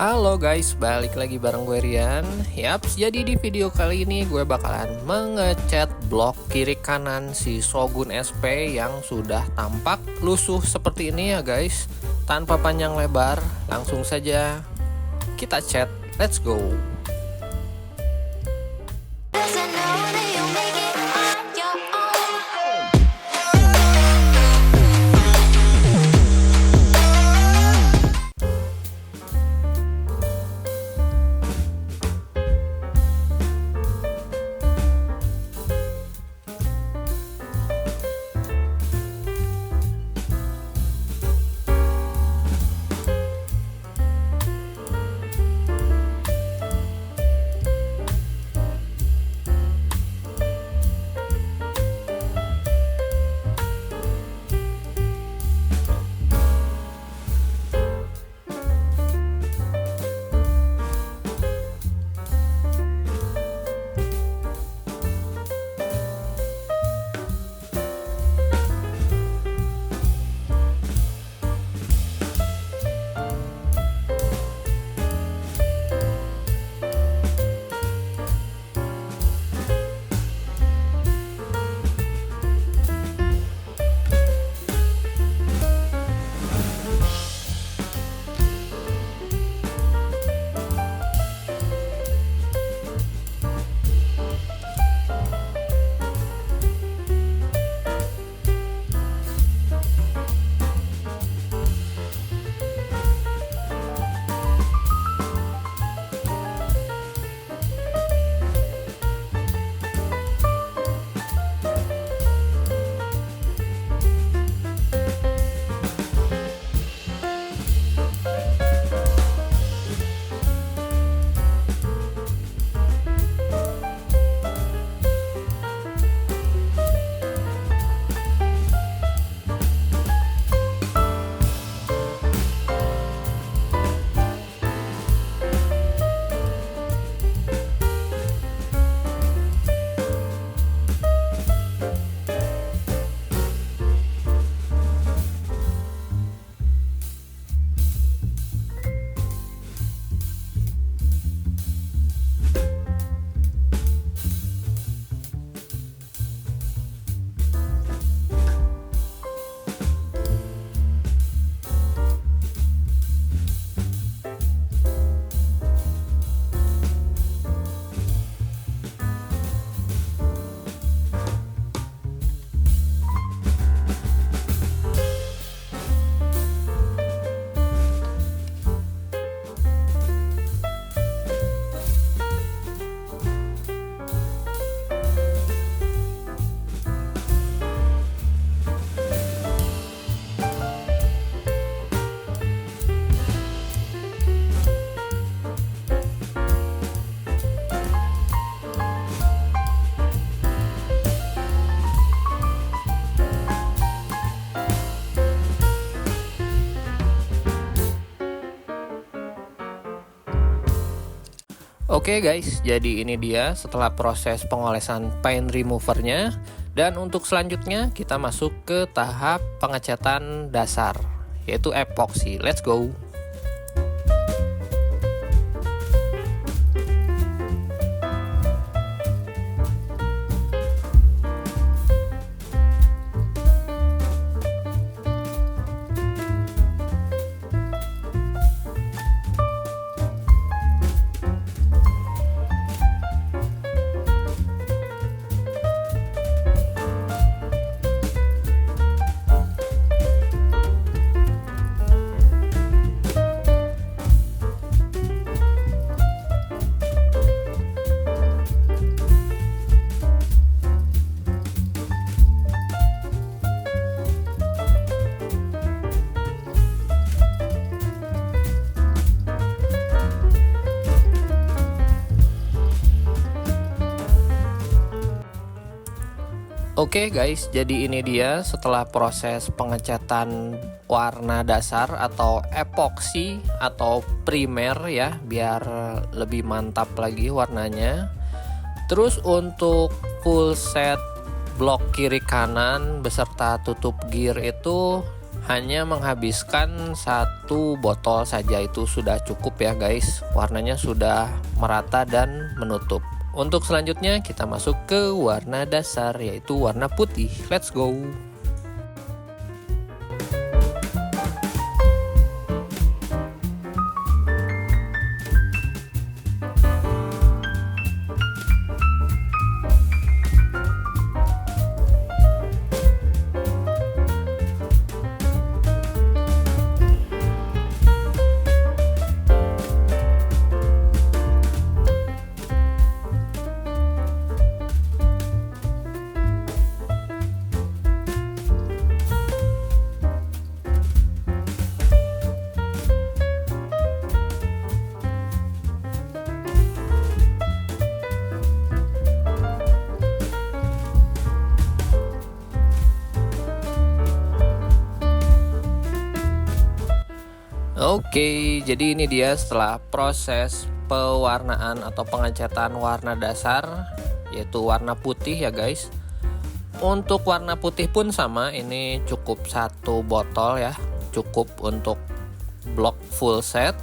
Halo guys, balik lagi bareng gue Rian. Yaps, jadi di video kali ini gue bakalan mengecat blok kiri kanan si Shogun SP yang sudah tampak lusuh seperti ini ya guys. Tanpa panjang lebar, langsung saja kita cat. Let's go. Oke guys, jadi ini dia setelah proses pengolesan paint removernya. Dan untuk selanjutnya kita masuk ke tahap pengecatan dasar, yaitu epoxy. Let's go. Oke guys, jadi ini dia setelah proses pengecatan warna dasar atau epoxy atau primer ya, biar lebih mantap lagi warnanya. Terus untuk full set blok kiri kanan beserta tutup gear itu hanya menghabiskan satu botol saja itu sudah cukup ya guys. Warnanya sudah merata dan menutup. Untuk selanjutnya kita masuk ke warna dasar, yaitu warna putih. Let's go. Oke, jadi ini dia setelah proses pewarnaan atau pengecatan warna dasar, yaitu warna putih ya guys. Untuk warna putih pun sama, ini cukup satu botol ya, cukup untuk blok full set.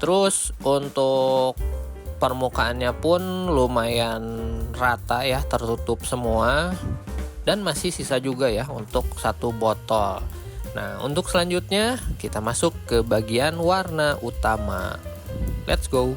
Terus untuk permukaannya pun lumayan rata ya, tertutup semua. Dan masih sisa juga ya untuk satu botol. Nah, untuk selanjutnya kita masuk ke bagian warna utama. Let's go.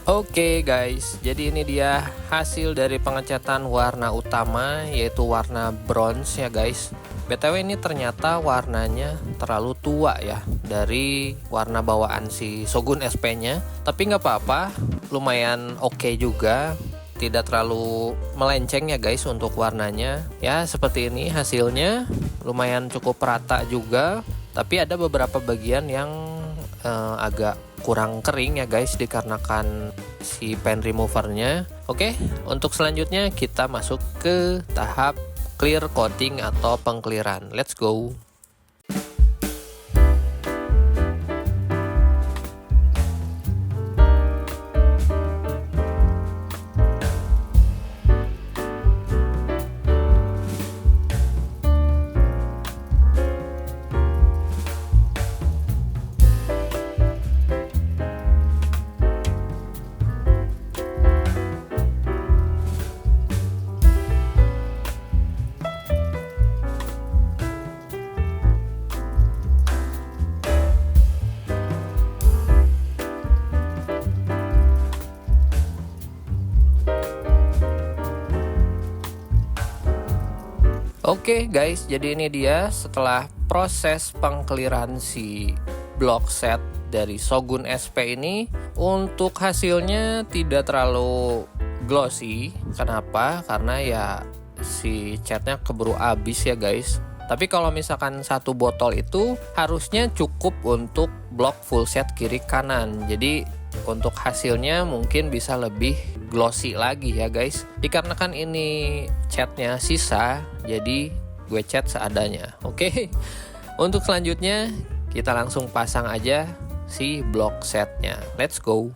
Oke guys, jadi ini dia hasil dari pengecatan warna utama, yaitu warna bronze ya guys. BTW ini ternyata warnanya terlalu tua ya dari warna bawaan si Shogun SP nya. Tapi nggak apa-apa, lumayan oke juga. Tidak terlalu melenceng ya guys untuk warnanya. Ya seperti ini hasilnya, lumayan cukup rata juga. Tapi ada beberapa bagian yang agak kurang kering ya guys, dikarenakan si pen removernya. Oke, untuk selanjutnya kita masuk ke tahap clear coating atau pengkliran. Let's go. Oke guys, jadi ini dia setelah proses pengkliran si blok set dari Shogun SP ini. Untuk hasilnya tidak terlalu glossy. Kenapa? Karena ya si catnya keburu habis ya guys. Tapi kalau misalkan satu botol itu harusnya cukup untuk blok full set kiri kanan. Jadi untuk hasilnya mungkin bisa lebih glossy lagi ya guys. Dikarenakan ini catnya sisa, jadi gue cat seadanya. Oke. Untuk selanjutnya kita langsung pasang aja si blok setnya. Let's go.